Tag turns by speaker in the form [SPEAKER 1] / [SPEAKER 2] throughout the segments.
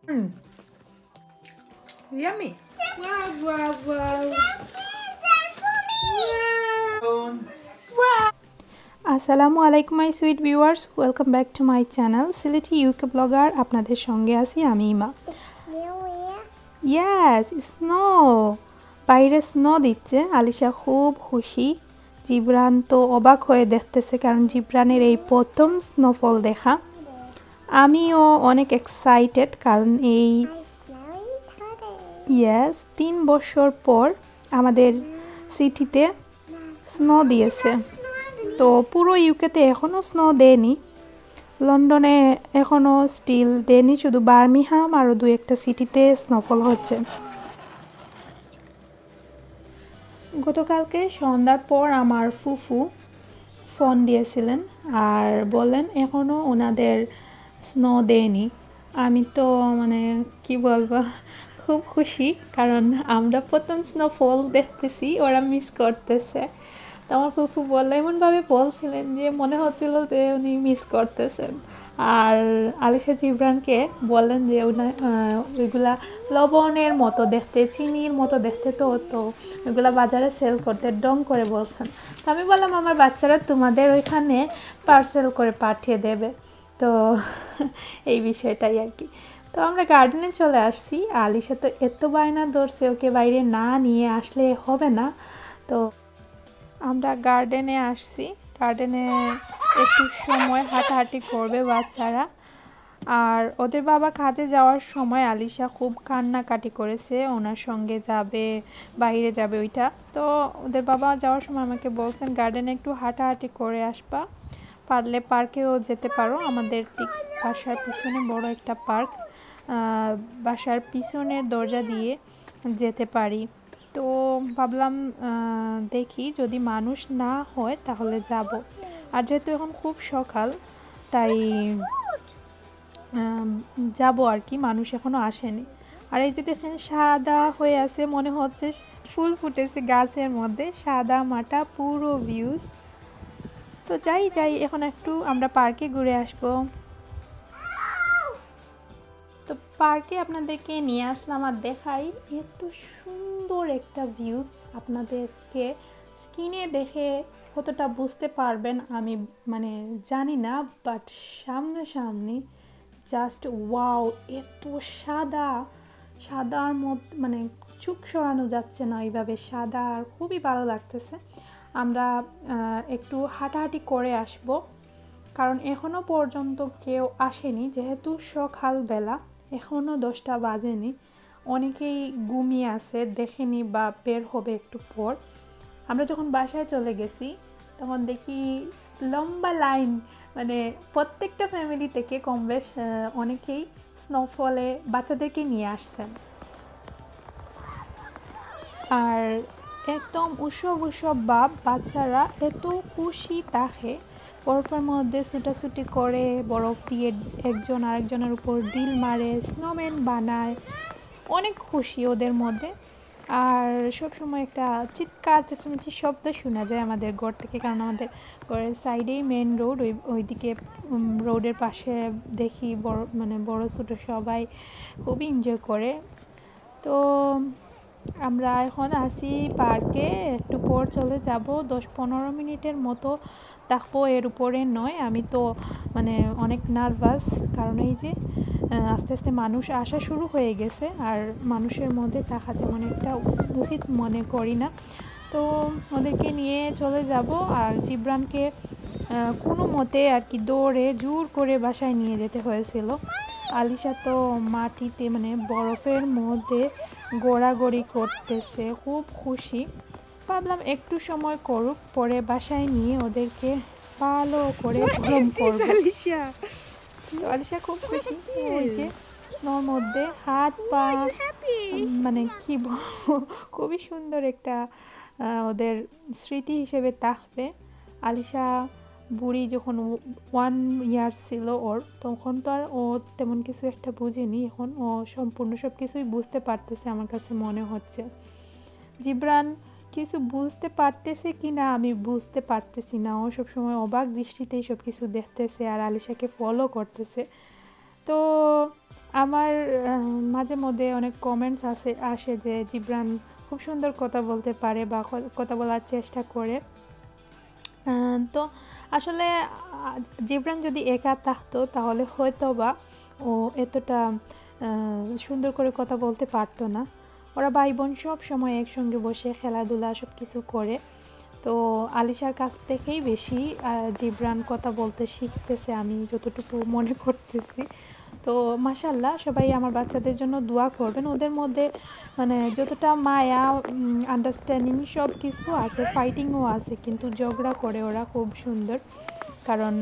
[SPEAKER 1] Mm. Yummy. Wow, wow, wow. Wow.
[SPEAKER 2] আসসালামু আলাইকুম my sweet viewers, welcome back to my channel Sylheti UK blogger. আপনাদের সঙ্গে আছি আমি ইমা। ইয়েস, স্নো, বাইরে স্নো দিচ্ছে। আলিশা খুব খুশি, জিবরান তো অবাক হয়ে দেখতেছে কারণ জিবরানের এই প্রথম স্নোফল দেখা। আমিও অনেক এক্সাইটেড কারণ এই 3 বছর পর আমাদের সিটিতে স্নো দিয়েছে। তো পুরো ইউকেতে এখনও স্নো দেয়নি, লন্ডনে এখনও স্টিল দেয়নি, শুধু বার্মিংহাম আরও 2-1টা সিটিতে স্নোফল হচ্ছে। গতকালকে সন্ধ্যার পর আমার ফুফু ফোন দিয়েছিলেন আর বললেন এখনও ওনাদের স্নো দেয়নি। আমি তো মানে কি বলবো, খুব খুশি কারণ আমরা প্রথম স্নোফল দেখতেছি, ওরা মিস করতেছে। তো আমার ফুফু বললো, এমনভাবে বলছিলেন যে মনে হচ্ছিল যে উনি মিস করতেছেন। আর আলিশা জিবরানকে বললেন যে ওইগুলা লবণের মতো দেখতে, চিনির মতো দেখতে, তো তো ওইগুলা বাজারে সেল করতে ডং করে বলছেন। তো আমি বললাম আমার বাচ্চারা তোমাদের ওইখানে পার্সেল করে পাঠিয়ে দেবে। তো এই বিষয়টাই আর কি। তো আমরা গার্ডেনে চলে আসছি। আলিশা তো এত বায়না ধরছে, ওকে বাইরে না নিয়ে আসলে হবে না। তো আমরা গার্ডেনে আসছি। গার্ডেনে একটু সময় হাঁটাহাঁটি করবে বাচ্চারা। আর ওদের বাবা কাজে যাওয়ার সময় আলিশা খুব কান্নাকাটি করেছে, ওনার সঙ্গে যাবে, বাইরে যাবে ওইটা। তো ওদের বাবা যাওয়ার সময় আমাকে বলছেন গার্ডেনে একটু হাঁটাহাঁটি করে আসবা, পারলে পার্কেও যেতে পারো। আমাদের ঠিক বাসার পিছনে বড় একটা পার্ক, বাসার পিছনের দরজা দিয়ে যেতে পারি। তো ভাবলাম দেখি যদি মানুষ না হয় তাহলে যাব। আর যেহেতু এখন খুব সকাল তাই যাব আর কি, মানুষ এখনও আসেনি। আর এই যে দেখেন সাদা হয়ে আছে, মনে হচ্ছে ফুল ফুটেছে গাছের মধ্যে, সাদা মাটা পুরো ভিউজ। তো যাই এখন একটু আমরা পার্কে ঘুরে আসবো। তো পার্কে আপনাদেরকে নিয়ে আসলাম আর দেখাই এত সুন্দর একটা ভিউজ। আপনাদেরকে স্ক্রিনে দেখে কতটা বুঝতে পারবেন আমি মানে জানি না, বাট সামনাসামনি জাস্ট ওয়াও, এত সাদা, সাদার মধ্যে মানে চোখ সরানো যাচ্ছে না, এইভাবে সাদা, আর খুবই ভালো লাগতেছে। আমরা একটু হাঁটাহাঁটি করে আসব কারণ এখনও পর্যন্ত কেউ আসেনি, যেহেতু সকালবেলা, এখনও 10টা বাজেনি, অনেকেই ঘুমিয়ে আছে, দেখেনি বা বের হবে একটু পর। আমরা যখন বাসায় চলে গেছি তখন দেখি লম্বা লাইন, মানে প্রত্যেকটা ফ্যামিলি থেকে কম বেশ অনেকেই স্নোফলে বাচ্চাদেরকে নিয়ে আসছেন। আর একদম উৎসব ভাব, বাচ্চারা এত খুশি থাকে, বরফের মধ্যে ছুটাছুটি করে, বরফ দিয়ে একজন আরেকজনের উপর ডিল মারে, স্নোম্যান বানায়, অনেক খুশি ওদের মধ্যে। আর সবসময় একটা চিৎকার চেঁচামেচির শব্দ শোনা যায় আমাদের ঘর থেকে, কারণ আমাদের ঘরের সাইডেই মেন রোড, ওইদিকে রোডের পাশে দেখি বড় ছোটো সবাই খুবই এনজয় করে। তো আমরা এখন আসি পার্কে, একটু পর চলে যাব, 10-15 মিনিটের মতো থাকবো, এর উপরে নয়। আমি তো মানে অনেক নার্ভাস কারণ এই যে আস্তে আস্তে মানুষ আসা শুরু হয়ে গেছে, আর মানুষের মধ্যে থাকা তেমন একটা উচিত মনে করি না। তো ওদেরকে নিয়ে চলে যাব। আর জিবরানকে কোনো মতে আর কি দৌড়ে জোর করে বাসায় নিয়ে যেতে হয়েছিল। আলিশা তো মাটিতে মানে বরফের মধ্যে গোড়াগড়ি করতেছে, খুব খুশি। ভাবলাম একটু সময় করুক, পরে বাসায় নিয়ে ওদেরকে ভালো করে গরম করবো। তো আলিশা খুব খুশি, ওই যে স্নোর মধ্যে হাত পা মানে কি বলবো, খুবই সুন্দর একটা ওদের স্মৃতি হিসেবে থাকবে। আলিশা বুড়ি যখন 1 ইয়ার ছিল ওর, তখন তো আর ও তেমন কিছু একটা বুঝেনি, এখন ও সম্পূর্ণ সব কিছুই বুঝতে পারতেছে আমার কাছে মনে হচ্ছে। জিবরান কিছু বুঝতে পারতেছে কি না আমি বুঝতে পারতেছি না, ও সবসময় অবাক দৃষ্টিতেই সব কিছু দেখতেছে আর আলিশাকে ফলো করতেছে। তো আমার মাঝে মধ্যে অনেক কমেন্টস আসে যে জিবরান খুব সুন্দর কথা বলতে পারে বা কথা বলার চেষ্টা করে। তো আসলে জিবরান যদি একা থাকতো তাহলে হয়তো বা ও এতটা সুন্দর করে কথা বলতে পারতো না। ওরা ভাই বোন সব সময় একসঙ্গে বসে খেলাধুলা সব কিছু করে। তো আলিশার কাছ থেকেই বেশি জিবরান কথা বলতে শিখতেছে, আমি যতটুকু মনে করতেছি। তো মাশাল্লাহ, সবাই আমার বাচ্চাদের জন্য দোয়া করবেন। ওদের মধ্যে মানে যতটা মায়া, আন্ডারস্ট্যান্ডিং সব কিছু আছে, ফাইটিংও আছে, কিন্তু ঝগড়া করে ওরা খুব সুন্দর। কারণ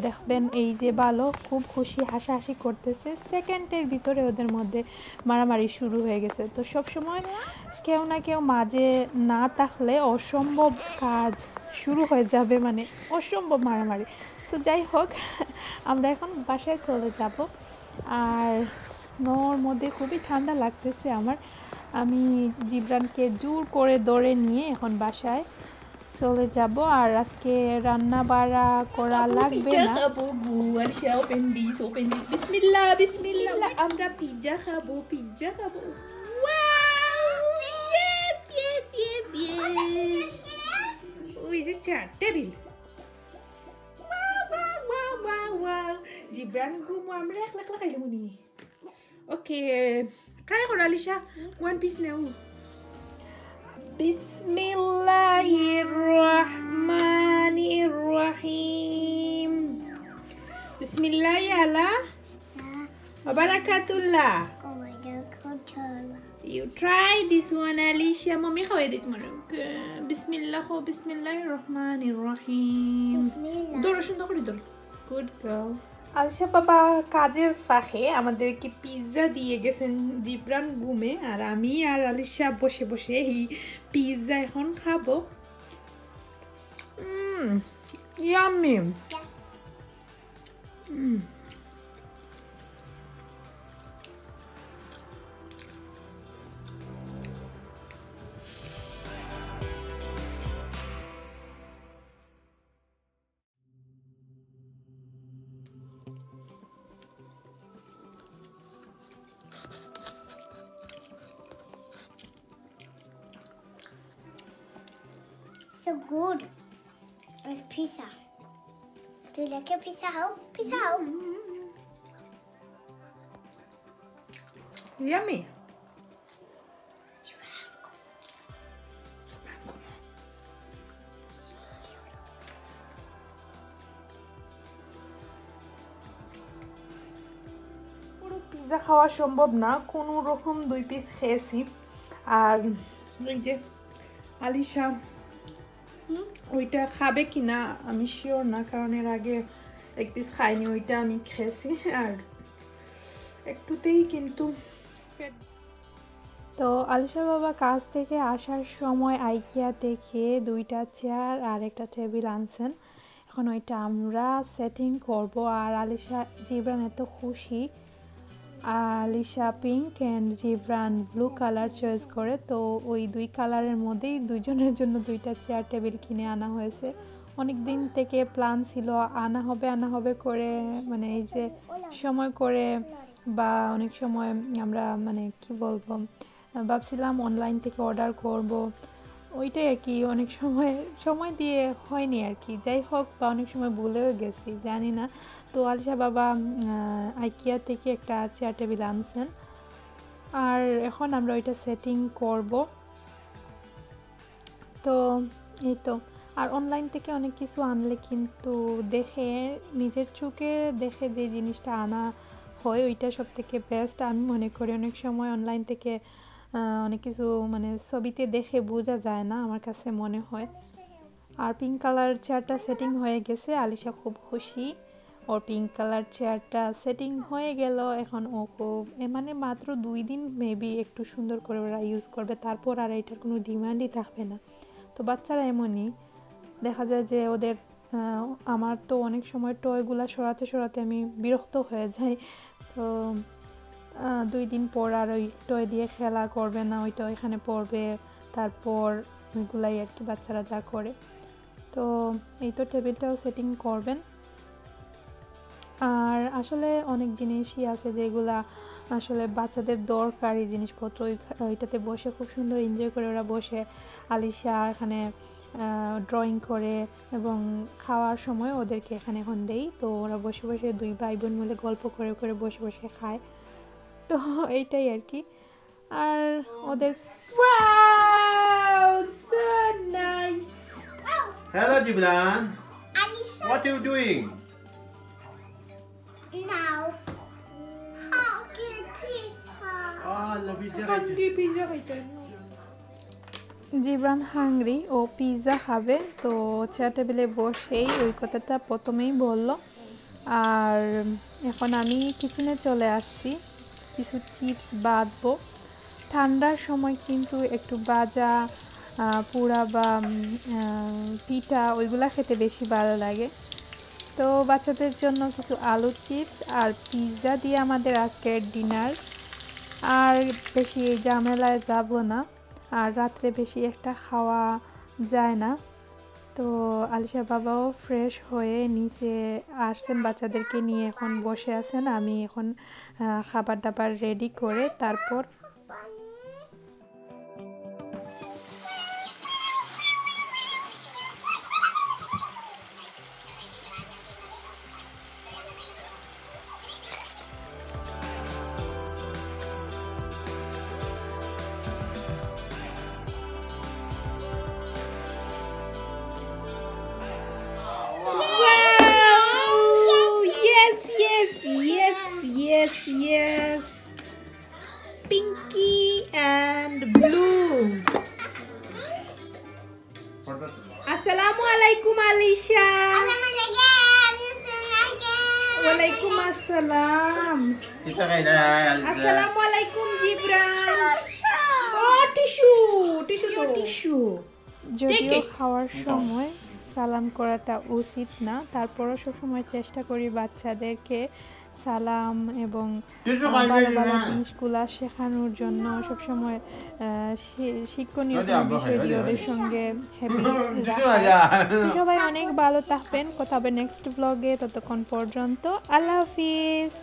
[SPEAKER 2] দেখবেন এই যে ভালো খুব খুশি হাসাহাসি করতেছে, সেকেন্ডের ভিতরে ওদের মধ্যে মারামারি শুরু হয়ে গেছে। তো সব সময় কেউ না কেউ মাঝে না থাকলে অসম্ভব কাজ শুরু হয়ে যাবে, মানে অসম্ভব মারামারি। তো যাই হোক, আমরা এখন বাসায় চলে যাব। আর স্নোর মধ্যে খুবই ঠান্ডা লাগতেছে আমার। আমি জিবরানকে জোর করে ধরে নিয়ে এখন বাসায় চলে যাব। আর আজকে রান্না বাড়া করা লাগবে না।
[SPEAKER 1] Alisha, open this. Bismillah, bismillah. Amra pizza khabo, pizza khabo. Wow! Yes. Oh, is it chat table? Wow. Jibran gumo amra lak kayo muni. Okay, try ko Alisha. One piece now. Bismillahirrahmanirrahim. Bismillah ya Allah. Wa barakatullah. You try this one, Alicia. Mommy khawai dit mara. Bismillahirrahmanirrahim. Doro shun doro. Good girl. Alisha বাবা কাজের ফাঁকে আমাদেরকে pizza দিয়ে গেছেন জিবরান ঘুমে, আর আমি আর আলিশা বসে বসে এই পিৎজা এখন খাবো। Yummy.
[SPEAKER 3] So good. With pizza. Do you like your pizza out? Pizza out.
[SPEAKER 1] Yummy. পুরো পিৎজা খাওয়া সম্ভব না, কোনো রকম 2 পিস খেয়েছি। আর এই যে আলিশা ওইটা খাবে কিনা আমি শিওর না, কারণ এর আগে 1 পিস খাইনি, ওইটা আমি খেয়েছি আর একটুতেই কিন্তু।
[SPEAKER 2] তো আলিশা বাবা কাজ থেকে আসার সময় আইকিয়া থেকে 2টা চেয়ার আর একটা টেবিল আনছেন। এখন ওইটা আমরা সেটিং করব। আর আলিশা জিবরান এত খুশি। Alisha pink and Jibran blue colour choice করে, তো ওই 2 কালারের মধ্যেই দুজনের জন্য 2টা চেয়ার টেবিল কিনে আনা হয়েছে। অনেক দিন থেকে প্ল্যান ছিল আনা হবে করে, মানে এই যে সময় করে বা অনেক সময় আমরা মানে কি বলবো ভাবছিলাম অনলাইন থেকে অর্ডার করব, ওইটাই আর কি। অনেক সময় দিয়ে হয়নি আর কি। যাই হোক, বা অনেক সময় ভুলেও গেছি, জানি না। তো আলিশা বাবা আইকিয়া থেকে একটা চেয়ার টেবিল আনছেন, আর এখন আমরা ওইটা সেটিং করব। তো এই তো। আর অনলাইন থেকে অনেক কিছু আনলে কিন্তু দেখে, নিজের চোখে দেখে যে জিনিসটা আনা হয় ওইটা সব থেকে বেস্ট আমি মনে করি। অনেক সময় অনলাইন থেকে অনেক কিছু মানে ছবিতে দেখে বোঝা যায় না, আমার কাছে মনে হয়। আর পিঙ্ক কালার চেয়ারটা সেটিং হয়ে গেছে, আলিশা খুব খুশি। ওর পিঙ্ক কালার চেয়ারটা সেটিং হয়ে গেল। এখন ও খুব মানে মাত্র 2 দিন মেবি একটু সুন্দর করে ওরা ইউজ করবে, তারপর আর এটার কোনো ডিমান্ডই থাকবে না। তো বাচ্চারা এমনই, দেখা যায় যে ওদের আমার তো অনেক সময় টয়গুলো সরাতে আমি বিরক্ত হয়ে যাই। তো 2 দিন পর আর ওই টয় দিয়ে খেলা করবে না, ওইটা এখানে পড়বে, তারপর ওইগুলাই আর কি বাচ্চারা যা করে। তো এই তো টেবিলটাও সেটিং করবেন। আর আসলে অনেক জিনিসই আছে যেগুলা আসলে বাচ্চাদের দরকারি জিনিসপত্র ওইটাতে বসে খুব সুন্দর এনজয় করে ওরা বসে। আলিশা এখানে ড্রয়িং করে এবং খাওয়ার সময় ওদেরকে এখানে এখন দেই, তো ওরা বসে বসে দুই ভাই বোন মিলে গল্প করে করে বসে বসে খায়। তো এইটাই আর কি। আর ওদের
[SPEAKER 1] Wow, so nice.
[SPEAKER 4] Hello, Jibran.
[SPEAKER 3] Alicia,
[SPEAKER 4] What are you doing?
[SPEAKER 3] now. How can pizza?
[SPEAKER 4] Oh, love you,
[SPEAKER 1] Hungry pizza খাইতে।
[SPEAKER 2] জিবরান হাংরি, ও পিৎজা খাবে, তো চেয়ার টেবিলে বসেই ওই কথাটা প্রথমেই বলল। আর এখন আমি কিচেনে চলে আসছি, কিছু চিপস বাঁধবো। ঠান্ডার সময় কিন্তু একটু ভাজা পোড়া বা পিঠা ওইগুলা খেতে বেশি ভালো লাগে। তো বাচ্চাদের জন্য কিছু আলু চিপস আর পিৎজা দিয়ে আমাদের আজকের ডিনার। আর বেশি ঝামেলায় যাব না, আর রাত্রে বেশি একটা খাওয়া যায় না। তো আলিশার বাবাও ফ্রেশ হয়ে নিচে আসছেন, বাচ্চাদেরকে নিয়ে এখন বসে আছেন। আমি এখন খাবার দাবার রেডি করে তারপর
[SPEAKER 1] Wow! Yes, yes, yes, yes, yes. Pinky and blue. Assalamu alaikum, Alisha. Walaikum assalam.
[SPEAKER 4] Kita kailan.
[SPEAKER 1] Assalamu alaikum, Jibran. Oh, tissue. Tissue to tissue.
[SPEAKER 2] যদিও খাওয়ার সময় সালাম করাটা উচিত না, তারপরও সবসময় চেষ্টা করি বাচ্চাদেরকে সালাম এবং ভালো ভালো জিনিসগুলা শেখানোর জন্য। সবসময় শিক্ষণীয় বিষয় দিয়ে ওদের সঙ্গে হ্যাপি রাখা। সবাই অনেক ভালো থাকবেন, কথা হবে নেক্সট ব্লগে। ততক্ষণ পর্যন্ত আল্লাহ হাফিজ।